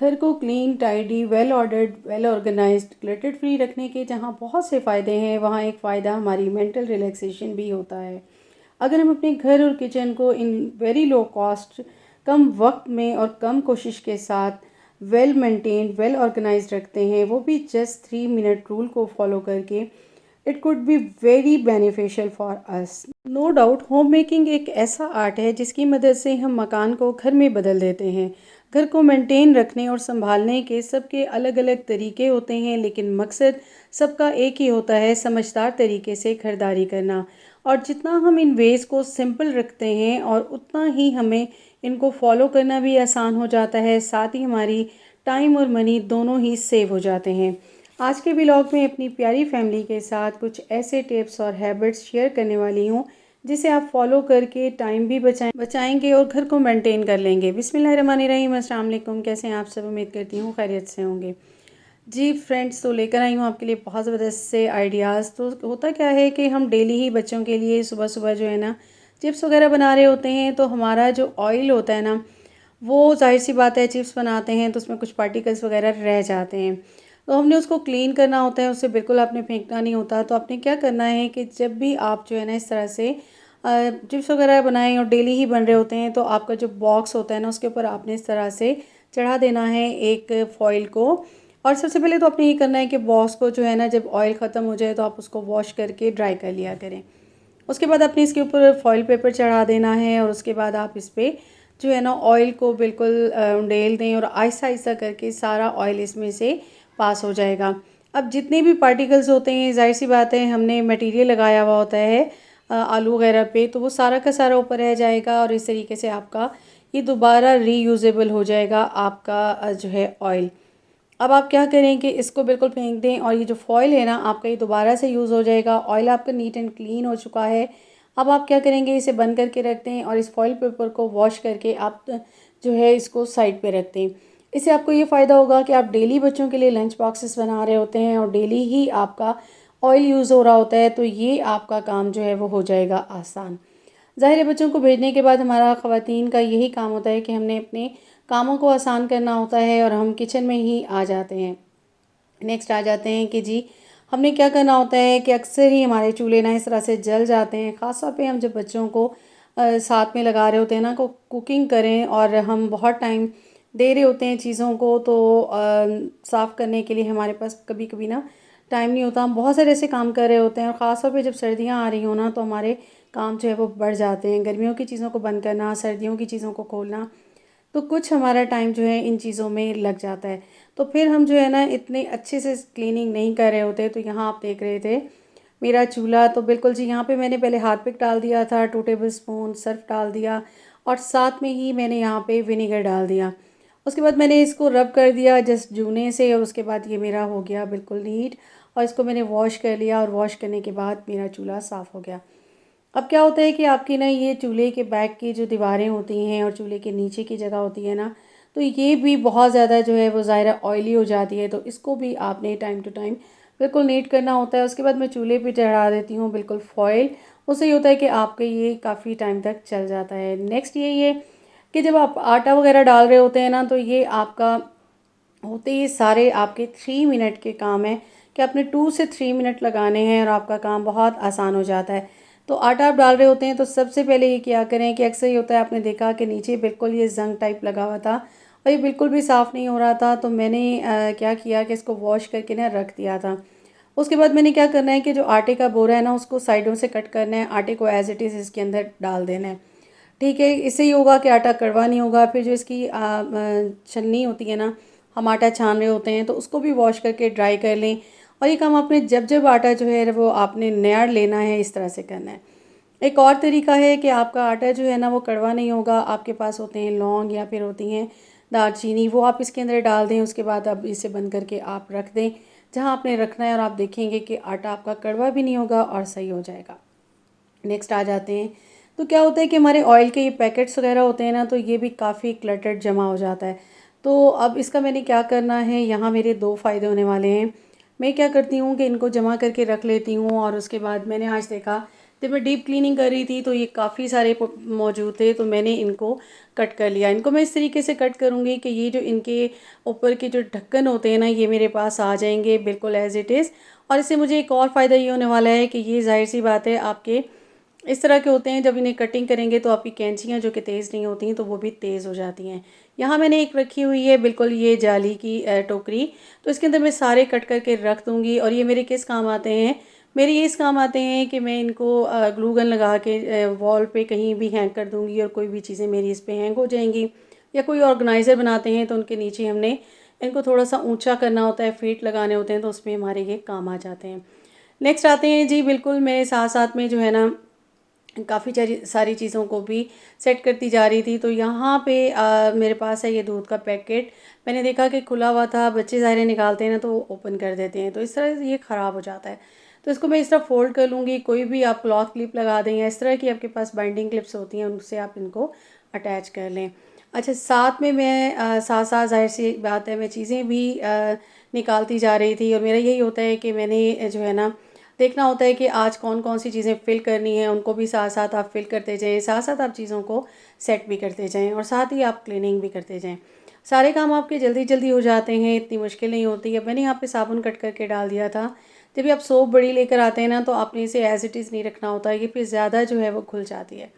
घर को clean, tidy, well ordered, well organised, cluttered free रखने के जहाँ बहुत से फ़ायदे हैं, वहाँ एक फ़ायदा हमारी मेंटल रिलैक्सेशन भी होता है। अगर हम अपने घर और किचन को इन वेरी लो कॉस्ट, कम वक्त में और कम कोशिश के साथ वेल मेंटेन्ड, वेल ऑर्गेनाइज्ड रखते हैं, वो भी जस्ट 3 मिनट रूल को फॉलो करके, it could be very beneficial for us. No doubt home making एक ऐसा आर्ट है जिसकी मदद से हम मकान को घर में बदल देते हैं। घर को मेंटेन रखने और संभालने के सबके अलग अलग तरीके होते हैं, लेकिन मकसद सबका एक ही होता है, समझदार तरीके से खरीदारी करना। और जितना हम इन वेज़ को सिंपल रखते हैं और उतना ही हमें इनको फॉलो करना भी आसान हो जाता है, साथ ही हमारी टाइम और मनी दोनों ही सेव हो जाते हैं। आज के व्लॉग में अपनी प्यारी फैमिली के साथ कुछ ऐसे टिप्स और हैबिट्स शेयर करने वाली हूँ जिसे आप फॉलो करके टाइम भी बचाएंगे और घर को मेंटेन कर लेंगे। बिस्मिल्लाहिर्रहमानिर्रहीम, अस्सलाम वालेकुम। कैसे हैं आप सब? उम्मीद करती हूँ खैरियत से होंगे। जी फ्रेंड्स, तो लेकर आई हूँ आपके लिए बहुत ज़बरदस्त से आइडियाज़। तो होता क्या है कि हम डेली ही बच्चों के लिए सुबह सुबह जो है ना चिप्स वगैरह बना रहे होते हैं, तो हमारा जो ऑयल होता है ना, वो ज़ाहिर सी बात है चिप्स बनाते हैं तो उसमें कुछ पार्टिकल्स वगैरह रह जाते हैं। तो हमने उसको क्लीन करना होता है, उससे बिल्कुल आपने फेंकना नहीं होता। तो आपने क्या करना है कि जब भी आप जो है ना इस तरह से चिप्स वगैरह बनाएं और डेली ही बन रहे होते हैं, तो आपका जो बॉक्स होता है ना उसके ऊपर आपने इस तरह से चढ़ा देना है एक फॉइल को। और सबसे पहले तो आपने ये करना है कि बॉक्स को जो है ना जब ऑयल ख़त्म हो जाए तो आप उसको वॉश करके ड्राई कर लिया करें। उसके बाद आपने इसके ऊपर फॉइल पेपर चढ़ा देना है और उसके बाद आप इस पर जो है ना ऑयल को बिल्कुल उंडेल दें और आहिस्ता आहिस्ता करके सारा ऑयल इसमें से पास हो जाएगा। अब जितने भी पार्टिकल्स होते हैं, ज़ाहिर सी बात है हमने मटेरियल लगाया हुआ होता है आलू वगैरह पे, तो वो सारा का सारा ऊपर रह जाएगा और इस तरीके से आपका ये दोबारा रीयूजेबल हो जाएगा आपका जो है ऑयल। अब आप क्या करें कि इसको बिल्कुल फेंक दें और ये जो फॉइल है ना आपका ये दोबारा से यूज़ हो जाएगा। ऑयल आपका नीट एंड क्लीन हो चुका है। अब आप क्या करेंगे, इसे बंद करके रख दें और इस फॉइल पेपर को वॉश करके आप जो है इसको साइड पे रख दें। इससे आपको ये फ़ायदा होगा कि आप डेली बच्चों के लिए लंच बॉक्सेस बना रहे होते हैं और डेली ही आपका ऑयल यूज़ हो रहा होता है, तो ये आपका काम जो है वो हो जाएगा आसान। ज़ाहिर है बच्चों को भेजने के बाद हमारा ख़वातीन का यही काम होता है कि हमने अपने कामों को आसान करना होता है और हम किचन में ही आ जाते हैं। नेक्स्ट आ जाते हैं कि जी हमने क्या करना होता है कि अक्सर ही हमारे चूल्हे ना इस तरह से जल जाते हैं, ख़ास तौर पे हम जब बच्चों को साथ में लगा रहे होते हैं ना को कुकिंग करें और हम बहुत टाइम दे रहे होते हैं चीज़ों को, तो साफ़ करने के लिए हमारे पास कभी कभी ना टाइम नहीं होता। हम बहुत सारे ऐसे काम कर रहे होते हैं और ख़ास तौर पे जब सर्दियाँ आ रही हो ना तो हमारे काम जो है वो बढ़ जाते हैं। गर्मियों की चीज़ों को बंद करना, सर्दियों की चीज़ों को खोलना, तो कुछ हमारा टाइम जो है इन चीज़ों में लग जाता है। तो फिर हम जो है ना इतने अच्छे से क्लीनिंग नहीं कर रहे होते। तो यहाँ आप देख रहे थे मेरा चूल्हा, तो बिल्कुल जी यहाँ पे मैंने पहले हार्पिक डाल दिया था, 2 टेबल स्पून सर्फ डाल दिया और साथ में ही मैंने यहाँ पे विनेगर डाल दिया। उसके बाद मैंने इसको रब कर दिया जस्ट जूने से और उसके बाद ये मेरा हो गया बिल्कुल नीट। और इसको मैंने वॉश कर लिया और वॉश करने के बाद मेरा चूल्हा साफ़ हो गया। अब क्या होता है कि आपकी ना ये चूल्हे के बैक की जो दीवारें होती हैं और चूल्हे के नीचे की जगह होती है ना, तो ये भी बहुत ज़्यादा जो है वो ज़ाहिर ऑयली हो जाती है। तो इसको भी आपने टाइम टू टाइम बिल्कुल नीट करना होता है। उसके बाद मैं चूल्हे पे चढ़ा देती हूँ बिल्कुल फॉइल। उससे ये होता है कि आपके ये काफ़ी टाइम तक चल जाता है। नेक्स्ट यही है कि जब आप आटा वगैरह डाल रहे होते हैं ना, तो ये आपका होते ही सारे आपके 3 मिनट के काम हैं कि आपने 2 से 3 मिनट लगाने हैं और आपका काम बहुत आसान हो जाता है। तो आटा आप डाल रहे होते हैं तो सबसे पहले ये क्या करें कि अक्सर ये होता है, आपने देखा कि नीचे बिल्कुल ये जंग टाइप लगा हुआ था और ये बिल्कुल भी साफ़ नहीं हो रहा था। तो मैंने क्या किया कि इसको वॉश करके ना रख दिया था। उसके बाद मैंने क्या करना है कि जो आटे का बोरा है ना उसको साइडों से कट करना है, आटे को एज इट इज़ इसके अंदर डाल देना है। ठीक है, इससे ये होगा कि आटा कड़वा नहीं होगा। फिर जो इसकी छन्नी होती है ना, हम आटा छान रहे होते हैं तो उसको भी वॉश करके ड्राई कर लें। और ये काम आपने जब जब आटा जो है वो आपने नया लेना है इस तरह से करना है। एक और तरीका है कि आपका आटा जो है ना वो कड़वा नहीं होगा। आपके पास होते हैं लौंग या फिर होती हैं दालचीनी, वो आप इसके अंदर डाल दें। उसके बाद अब इसे बंद करके आप रख दें जहाँ आपने रखना है और आप देखेंगे कि आटा आपका कड़वा भी नहीं होगा और सही हो जाएगा। नेक्स्ट आ जाते हैं, तो क्या होता है कि हमारे ऑयल के ये पैकेट्स वगैरह होते हैं ना, तो ये भी काफ़ी क्लटर्ड जमा हो जाता है। तो अब इसका मैंने क्या करना है, यहाँ मेरे दो फ़ायदे होने वाले हैं। मैं क्या करती हूँ कि इनको जमा करके रख लेती हूँ और उसके बाद मैंने आज देखा जब मैं डीप क्लीनिंग कर रही थी तो ये काफ़ी सारे मौजूद थे, तो मैंने इनको कट कर लिया। इनको मैं इस तरीके से कट करूँगी कि ये जो इनके ऊपर के जो ढक्कन होते हैं ना, ये मेरे पास आ जाएंगे बिल्कुल एज़ इट इज़। और इससे मुझे एक और फ़ायदा ये होने वाला है कि ये ज़ाहिर सी बात है आपके इस तरह के होते हैं, जब इन्हें कटिंग करेंगे तो आपकी कैंचियाँ जो कि तेज़ नहीं होती हैं तो वो भी तेज़ हो जाती हैं। यहाँ मैंने एक रखी हुई है बिल्कुल ये जाली की टोकरी, तो इसके अंदर मैं सारे कट करके रख दूँगी। और ये मेरे किस काम आते हैं, मेरे ये इस काम आते हैं कि मैं इनको ग्लू गन लगा के वॉल पे कहीं भी हैंग कर दूँगी और कोई भी चीज़ें मेरी इस पे हैंग हो जाएंगी। या कोई ऑर्गेनाइज़र बनाते हैं तो उनके नीचे हमने इनको थोड़ा सा ऊंचा करना होता है, फीट लगाने होते हैं, तो उसमें हमारे ये काम आ जाते हैं। नेक्स्ट आते हैं जी, बिल्कुल मैं साथ साथ में जो है ना काफ़ी सारी चीज़ों को भी सेट करती जा रही थी। तो यहाँ पे मेरे पास है ये दूध का पैकेट। मैंने देखा कि खुला हुआ था, बच्चे ज़ाहिर निकालते हैं ना तो ओपन कर देते हैं, तो इस तरह से ये ख़राब हो जाता है। तो इसको मैं इस तरह फ़ोल्ड कर लूँगी। कोई भी आप क्लॉथ क्लिप लगा दें या इस तरह की आपके पास बाइंडिंग क्लिप्स होती हैं, उनसे आप इनको अटैच कर लें। अच्छा, साथ में मैं साथ साथ ज़ाहिर सी बात है मैं चीज़ें भी निकालती जा रही थी। और मेरा यही होता है कि मैंने जो है ना देखना होता है कि आज कौन कौन सी चीज़ें फ़िल करनी है, उनको भी साथ साथ आप फ़िल करते जाएँ, साथ साथ आप चीज़ों को सेट भी करते जाएँ और साथ ही आप क्लीनिंग भी करते जाएँ। सारे काम आपके जल्दी जल्दी हो जाते हैं, इतनी मुश्किल नहीं होती है। मैंने यहाँ पे साबुन कट करके डाल दिया था। जब भी आप सोप बड़ी लेकर आते हैं ना तो आपने इसे एज़ इट इज़ नहीं रखना होता है, ये फिर ज़्यादा जो है वो घुल जाती है।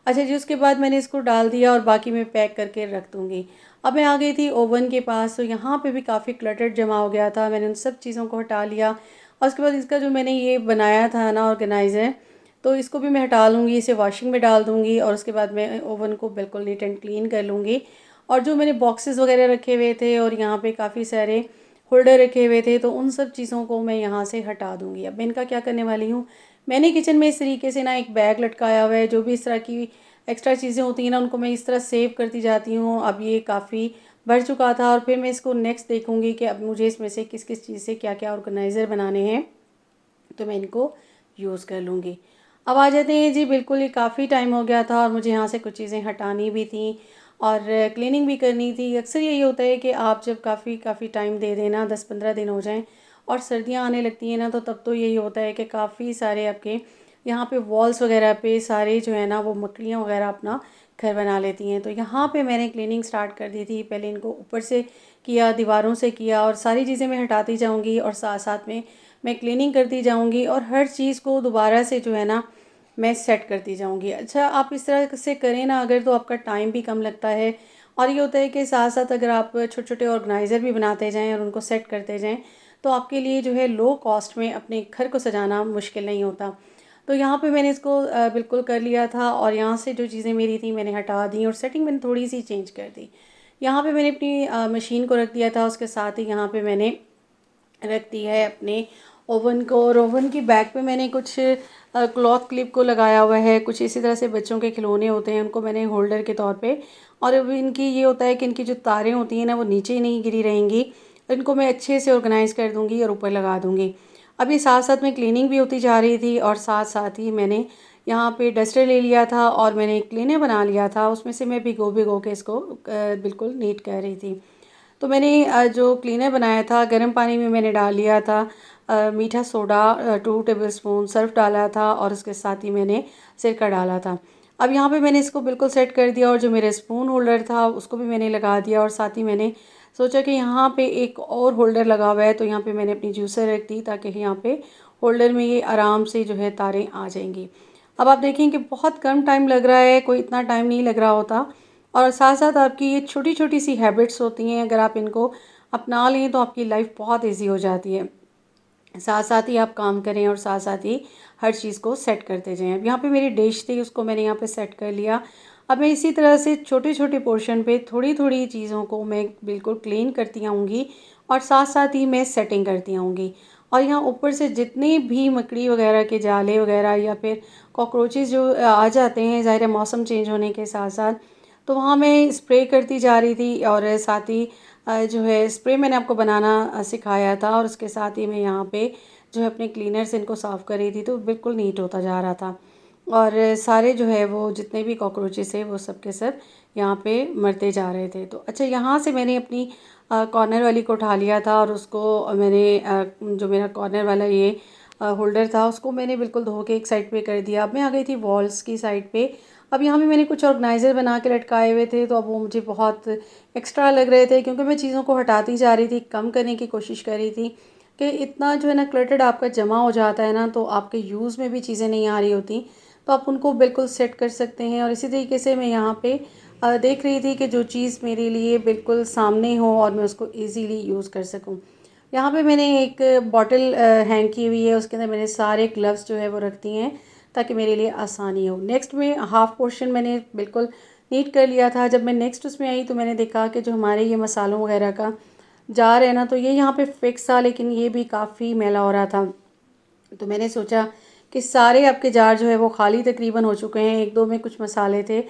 अच्छा जी, उसके बाद मैंने इसको डाल दिया और बाकी मैं पैक करके रख दूँगी। अब मैं आ गई थी ओवन के पास, तो यहाँ पे भी काफ़ी क्लटर जमा हो गया था। मैंने उन सब चीज़ों को हटा लिया और उसके बाद इसका जो मैंने ये बनाया था ना ऑर्गेनाइज़र, तो इसको भी मैं हटा लूँगी, इसे वॉशिंग में डाल दूँगी और उसके बाद मैं ओवन को बिल्कुल नीट एंड क्लीन कर लूँगी। और जो मैंने बॉक्सेस वगैरह रखे हुए थे और यहाँ पे काफ़ी सारे होल्डर रखे हुए थे, तो उन सब चीज़ों को मैं यहाँ से हटा दूँगी। अब मैं इनका क्या करने वाली हूँ, मैंने किचन में इस तरीके से ना एक बैग लटकाया हुआ है। जो भी इस तरह की एक्स्ट्रा चीज़ें होती हैं ना, उनको मैं इस तरह सेव करती जाती हूँ। अब ये काफ़ी बढ़ चुका था और फिर मैं इसको नेक्स्ट देखूँगी कि अब मुझे इसमें से किस किस चीज़ से क्या क्या ऑर्गेनाइज़र बनाने हैं, तो मैं इनको यूज़ कर लूँगी। अब आ जाते हैं जी, बिल्कुल ये काफ़ी टाइम हो गया था और मुझे यहाँ से कुछ चीज़ें हटानी भी थी और क्लीनिंग भी करनी थी। अक्सर यही होता है कि आप जब काफ़ी काफ़ी टाइम दे दें ना, 10-15 दिन हो जाएँ और सर्दियाँ आने लगती हैं ना, तो तब तो यही होता है कि काफ़ी सारे आपके यहाँ पे वॉल्स वगैरह पे सारे जो है ना वो मकड़ियाँ वगैरह अपना घर बना लेती हैं। तो यहाँ पे मैंने क्लीनिंग स्टार्ट कर दी थी। पहले इनको ऊपर से किया, दीवारों से किया और सारी चीज़ें मैं हटाती जाऊँगी और साथ साथ में मैं क्लीनिंग करती जाऊँगी और हर चीज़ को दोबारा से जो है ना मैं सेट करती जाऊँगी। अच्छा, आप इस तरह से करें ना अगर, तो आपका टाइम भी कम लगता है और ये होता है कि साथ साथ अगर आप छोटे-छोटे ऑर्गेनाइज़र भी बनाते जाएँ और उनको सेट करते जाएँ, तो आपके लिए जो है लो कॉस्ट में अपने घर को सजाना मुश्किल नहीं होता। तो यहाँ पे मैंने इसको बिल्कुल कर लिया था और यहाँ से जो चीज़ें मेरी थी मैंने हटा दी और सेटिंग मैंने थोड़ी-सी चेंज कर दी। यहाँ पे मैंने अपनी मशीन को रख दिया था, उसके साथ ही यहाँ पे मैंने रख दी है अपने ओवन को। और ओवन की बैक पे मैंने कुछ क्लॉथ क्लिप को लगाया हुआ है। कुछ इसी तरह से बच्चों के खिलौने होते हैं, उनको मैंने होल्डर के तौर पे। और अब इनकी ये होता है कि इनकी जो तारें होती हैं ना वो नीचे नहीं गिरी रहेंगी, इनको मैं अच्छे से ऑर्गेनाइज़ कर दूँगी और ऊपर लगा दूँगी। अभी साथ साथ में क्लीनिंग भी होती जा रही थी और साथ साथ ही मैंने यहाँ पे डस्टर ले लिया था और मैंने क्लीनर बना लिया था। उसमें से मैं भिगो भिगो के इसको बिल्कुल नीट कर रही थी। तो मैंने जो क्लीनर बनाया था गर्म पानी में मैंने डाल लिया था मीठा सोडा 2 टेबलस्पून सर्फ़ डाला था और उसके साथ ही मैंने सिरका डाला था। अब यहाँ पे मैंने इसको बिल्कुल सेट कर दिया और जो मेरा स्पून होल्डर था उसको भी मैंने लगा दिया और साथ ही मैंने सोचा कि यहाँ पे एक और होल्डर लगा हुआ है, तो यहाँ पे मैंने अपनी जूसर रख दी ताकि यहाँ पे होल्डर में ये आराम से जो है तारें आ जाएंगी। अब आप देखें कि बहुत कम टाइम लग रहा है, कोई इतना टाइम नहीं लग रहा होता। और साथ साथ आपकी ये छोटी छोटी सी हैबिट्स होती हैं, अगर आप इनको अपना लें तो आपकी लाइफ बहुत ईजी हो जाती है। साथ साथ ही आप काम करें और साथ साथ ही हर चीज़ को सेट करते जाएं। अब यहाँ पे मेरी डिश थी, उसको मैंने यहाँ पे सेट कर लिया। अब मैं इसी तरह से छोटे छोटे पोर्शन पे थोड़ी थोड़ी चीज़ों को मैं बिल्कुल क्लीन करती आऊँगी और साथ साथ ही मैं सेटिंग करती आऊँगी। और यहाँ ऊपर से जितने भी मकड़ी वगैरह के जाले वगैरह या फिर कॉकरोचेज़ जो आ जाते हैं, ज़ाहिर है मौसम चेंज होने के साथ साथ, तो वहाँ मैं स्प्रे करती जा रही थी। और साथ ही जो है स्प्रे मैंने आपको बनाना सिखाया था और उसके साथ ही मैं यहाँ पे जो है अपने क्लीनर से इनको साफ़ कर रही थी, तो बिल्कुल नीट होता जा रहा था। और सारे जो है वो जितने भी कॉकरोचेस है वो सब के सब यहाँ पे मरते जा रहे थे। तो अच्छा, यहाँ से मैंने अपनी कॉर्नर वाली को उठा लिया था और उसको मैंने जो मेरा कॉर्नर वाला ये होल्डर था उसको मैंने बिल्कुल धो के एक साइड पे कर दिया। अब मैं आ गई थी वॉल्स की साइड पे। अब यहाँ पे मैंने कुछ ऑर्गेनाइज़र बना के लटकाए हुए थे, तो अब वो मुझे बहुत एक्स्ट्रा लग रहे थे क्योंकि मैं चीज़ों को हटाती जा रही थी, कम करने की कोशिश कर रही थी कि इतना जो है ना क्लटर्ड आपका जमा हो जाता है ना, तो आपके यूज़ में भी चीज़ें नहीं आ रही होती, तो आप उनको बिल्कुल सेट कर सकते हैं। और इसी तरीके से मैं यहाँ पे देख रही थी कि जो चीज़ मेरे लिए बिल्कुल सामने हो और मैं उसको ईज़िली यूज़ कर सकूँ। यहाँ पे मैंने एक बॉटल हैंग की हुई है, उसके अंदर मैंने सारे ग्लव्स जो है वो रख दिए हैं ताकि मेरे लिए आसानी हो। नेक्स्ट में हाफ़ पोर्शन मैंने बिल्कुल नीट कर लिया था। जब मैं नेक्स्ट उसमें आई तो मैंने देखा कि जो हमारे ये मसालों वगैरह का जार है ना, तो ये यहाँ पे फिक्स था, लेकिन ये भी काफ़ी मैला हो रहा था। तो मैंने सोचा कि सारे आपके जार जो है वो खाली तकरीबन हो चुके हैं, एक दो में कुछ मसाले थे,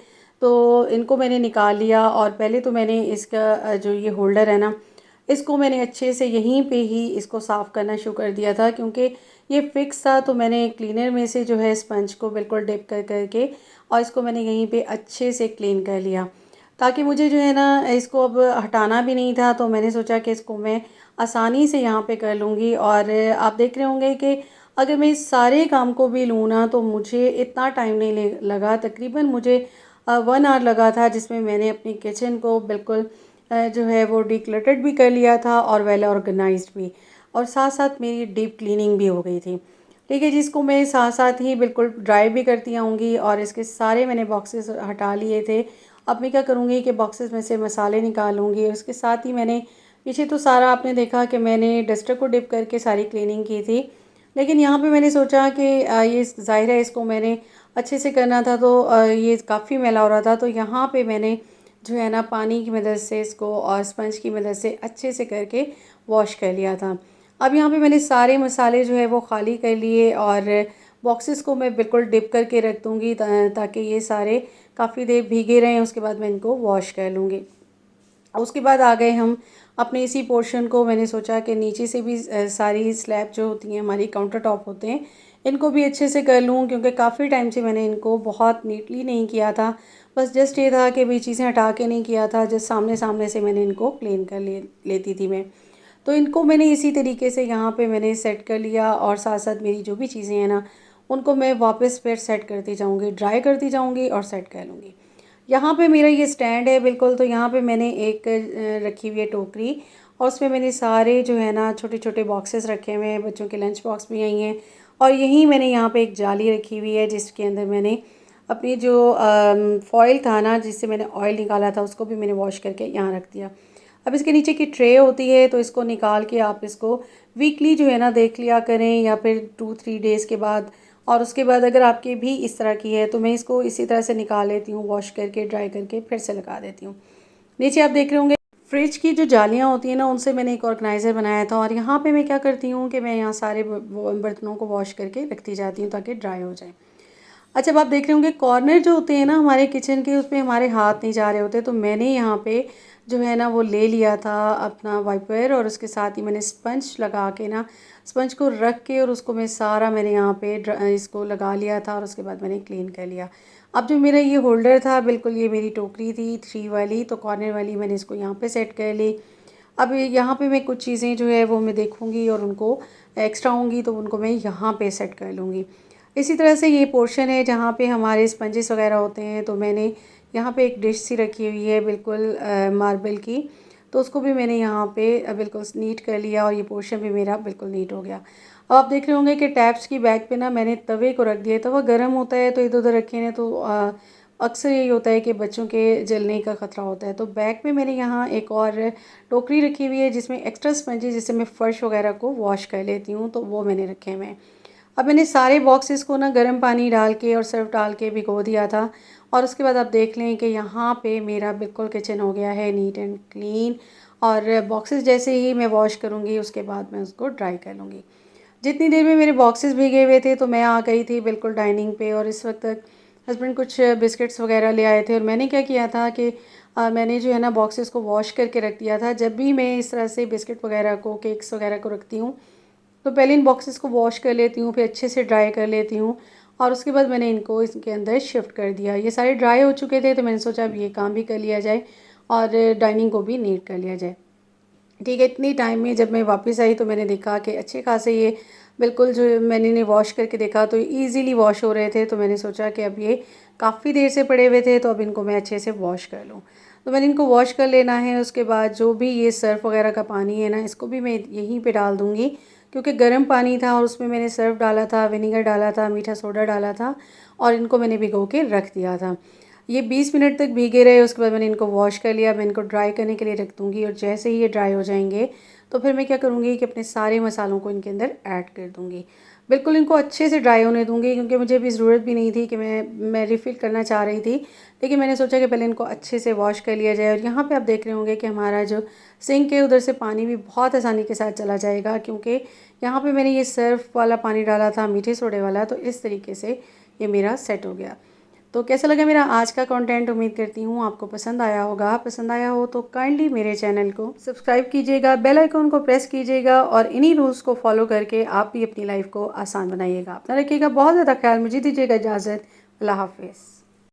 तो इनको मैंने निकाल लिया। और पहले तो मैंने इसका जो ये होल्डर है ना, इसको मैंने अच्छे से यहीं पे ही इसको साफ़ करना शुरू कर दिया था क्योंकि ये फिक्स था। तो मैंने क्लीनर में से जो है स्पंज को बिल्कुल डिप कर करके और इसको मैंने यहीं पे अच्छे से क्लीन कर लिया, ताकि मुझे जो है ना इसको अब हटाना भी नहीं था। तो मैंने सोचा कि इसको मैं आसानी से यहाँ पे कर लूँगी। और आप देख रहे होंगे कि अगर मैं इस सारे काम को भी लूँ ना, तो मुझे इतना टाइम नहीं लगा, तकरीबन मुझे 1 आवर लगा था, जिसमें मैंने अपनी किचन को बिल्कुल जो है वो डिक्लटर्ड भी कर लिया था और वेल ऑर्गेनाइज्ड भी, और साथ साथ मेरी डीप क्लीनिंग भी हो गई थी। ठीक है, जिसको मैं साथ साथ ही बिल्कुल ड्राई भी करती आऊँगी। और इसके सारे मैंने बॉक्सेस हटा लिए थे। अब मैं क्या करूँगी कि बॉक्सेस में से मसाले निकालूँगी, और इसके साथ ही मैंने पीछे तो सारा आपने देखा कि मैंने डस्टर को डिप करके सारी क्लीनिंग की थी, लेकिन यहाँ पे मैंने सोचा कि ये ज़ाहिर है इसको मैंने अच्छे से करना था, तो ये काफ़ी मैला हो रहा था, तो यहाँ पे मैंने जो है ना पानी की मदद से इसको और स्पंज की मदद से अच्छे से करके वॉश कर लिया था। अब यहाँ पे मैंने सारे मसाले जो है वो खाली कर लिए, और बॉक्सेस को मैं बिल्कुल डिप करके रख दूँगी ताकि ये सारे काफ़ी देर भीगे रहें, उसके बाद मैं इनको वॉश कर लूँगी। उसके बाद आ गए हम अपने इसी पोर्शन को, मैंने सोचा कि नीचे से भी सारी स्लैब जो होती हैं हमारी काउंटर टॉप होते हैं, इनको भी अच्छे से कर लूँ क्योंकि काफ़ी टाइम से मैंने इनको बहुत नीटली नहीं किया था। बस जस्ट ये था कि भाई चीज़ें हटा के नहीं किया था, जस्ट सामने सामने से मैंने इनको क्लीन कर लेती थी मैं। तो इनको मैंने इसी तरीके से यहाँ पे मैंने सेट कर लिया, और साथ साथ मेरी जो भी चीज़ें हैं ना, उनको मैं वापस फिर सेट करती जाऊँगी, ड्राई करती जाऊँगी और सेट कर लूँगी। यहाँ पे मेरा ये स्टैंड है बिल्कुल, तो यहाँ पे मैंने एक रखी हुई है टोकरी, और उसमें मैंने सारे जो है ना छोटे छोटे बॉक्सेस रखे हुए हैं, बच्चों के लंच बॉक्स भी आई हैं। और यहीं मैंने यहाँ पे एक जाली रखी हुई है जिसके अंदर मैंने अपनी जो फॉयल था ना, जिससे मैंने ऑयल निकाला था, उसको भी मैंने वॉश करके यहाँ रख दिया। अब इसके नीचे की ट्रे होती है, तो इसको निकाल के आप इसको वीकली जो है ना देख लिया करें, या फिर 2-3 डेज़ के बाद। और उसके बाद अगर आपकी भी इस तरह की है, तो मैं इसको इसी तरह से निकाल लेती हूँ, वॉश करके ड्राई करके फिर से लगा देती हूँ। नीचे आप देख रहे होंगे फ्रिज की जो जालियाँ होती हैं ना, उनसे मैंने एक ऑर्गेनाइज़र बनाया था, और यहाँ पे मैं क्या करती हूँ कि मैं यहाँ सारे बर्तनों को वॉश करके रखती जाती हूँ ताकि ड्राई हो जाए। अच्छा, अब आप देख रहे होंगे कॉर्नर जो होते हैं ना हमारे किचन के, उसमें हमारे हाथ नहीं जा रहे होते, तो मैंने यहाँ पे जो है ना वो ले लिया था अपना वाइपर, और उसके साथ ही मैंने स्पंज लगा के ना, स्पंज को रख के और उसको मैं सारा मैंने यहाँ पे इसको लगा लिया था, और उसके बाद मैंने क्लीन कर लिया। अब जो मेरा ये होल्डर था, बिल्कुल ये मेरी टोकरी थी 3 वाली, तो कॉर्नर वाली मैंने इसको यहाँ पे सेट कर ली। अब यहाँ पे मैं कुछ चीज़ें जो है वो मैं देखूँगी, और उनको एक्स्ट्रा होंगी तो उनको मैं यहाँ पे सेट कर लूँगी। इसी तरह से ये पोर्शन है जहाँ पे हमारे स्पंजेस वगैरह होते हैं, तो मैंने यहाँ पे एक डिश सी रखी हुई है बिल्कुल मार्बल की, तो उसको भी मैंने यहाँ पे बिल्कुल नीट कर लिया, और ये पोर्शन भी मेरा बिल्कुल नीट हो गया। अब आप देख रहे होंगे कि टैप्स की बैग पे ना मैंने तवे को रख दिया, तवा गर्म होता है तो इधर उधर रखे हैं, तो अक्सर यही होता है कि बच्चों के जलने का ख़तरा होता है। तो बैग में मैंने यहाँ एक और टोकरी रखी हुई है जिसमें एक्स्ट्रा स्पंजेस, जिससे मैं फ़र्श वगैरह को वॉश कर लेती हूँ, तो वो मैंने रखे हुए हैं। अब मैंने सारे बॉक्सेस को ना गर्म पानी डाल के और सर्फ डाल के भिगो दिया था, और उसके बाद आप देख लें कि यहाँ पे मेरा बिल्कुल किचन हो गया है नीट एंड क्लीन। और बॉक्सेस जैसे ही मैं वॉश करूँगी उसके बाद मैं उसको ड्राई कर लूँगी। जितनी देर में मेरे बॉक्सेस भीगे हुए थे, तो मैं आ गई थी बिल्कुल डाइनिंग पे, और इस वक्त तक हस्बैंड कुछ बिस्किट्स वगैरह ले आए थे, और मैंने क्या किया था कि मैंने जो है ना बॉक्सेस को वॉश करके रख दिया था। जब भी मैं इस तरह से बिस्किट वगैरह को, केक्स वगैरह को रखती हूँ, तो पहले इन बॉक्सेस को वॉश कर लेती हूँ, फिर अच्छे से ड्राई कर लेती हूँ, और उसके बाद मैंने इनको इसके अंदर शिफ्ट कर दिया। ये सारे ड्राई हो चुके थे, तो मैंने सोचा अब ये काम भी कर लिया जाए और डाइनिंग को भी नीट कर लिया जाए। ठीक है, इतनी टाइम में जब मैं वापस आई तो मैंने देखा कि अच्छे खासे ये बिल्कुल जो मैंने इन्हें वॉश करके देखा तो ईज़िली वॉश हो रहे थे। तो मैंने सोचा कि अब ये काफ़ी देर से पड़े हुए थे तो अब इनको मैं अच्छे से वॉश कर लूँ। तो मैंने इनको वॉश कर लेना है। उसके बाद जो भी ये सर्फ़ वग़ैरह का पानी है ना, इसको भी मैं यहीं पे डाल दूँगी, क्योंकि गर्म पानी था और उसमें मैंने सर्फ़ डाला था, विनेगर डाला था, मीठा सोडा डाला था और इनको मैंने भिगो के रख दिया था। ये 20 मिनट तक भीगे रहे। उसके बाद मैंने इनको वॉश कर लिया। मैं इनको ड्राई करने के लिए रख दूँगी और जैसे ही ये ड्राई हो जाएंगे तो फिर मैं क्या करूँगी कि अपने सारे मसालों को इनके अंदर ऐड कर दूँगी। बिल्कुल इनको अच्छे से ड्राई होने दूँगी, क्योंकि मुझे अभी ज़रूरत भी नहीं थी कि मैं रिफ़िल करना चाह रही थी। लेकिन मैंने सोचा कि पहले इनको अच्छे से वॉश कर लिया जाए। और यहाँ पे आप देख रहे होंगे कि हमारा जो सिंक है उधर से पानी भी बहुत आसानी के साथ चला जाएगा, क्योंकि यहाँ पे मैंने ये सर्फ़ वाला पानी डाला था, मीठे सोडे वाला। तो इस तरीके से ये मेरा सेट हो गया। तो कैसा लगा मेरा आज का कंटेंट? उम्मीद करती हूँ आपको पसंद आया होगा। पसंद आया हो तो काइंडली मेरे चैनल को सब्सक्राइब कीजिएगा, बेल आइकन को प्रेस कीजिएगा और इन्हीं रूल्स को फॉलो करके आप भी अपनी लाइफ को आसान बनाइएगा। अपना रखिएगा बहुत ज़्यादा ख्याल। मुझे दीजिएगा इजाज़त। अल्लाह हाफ़िज़।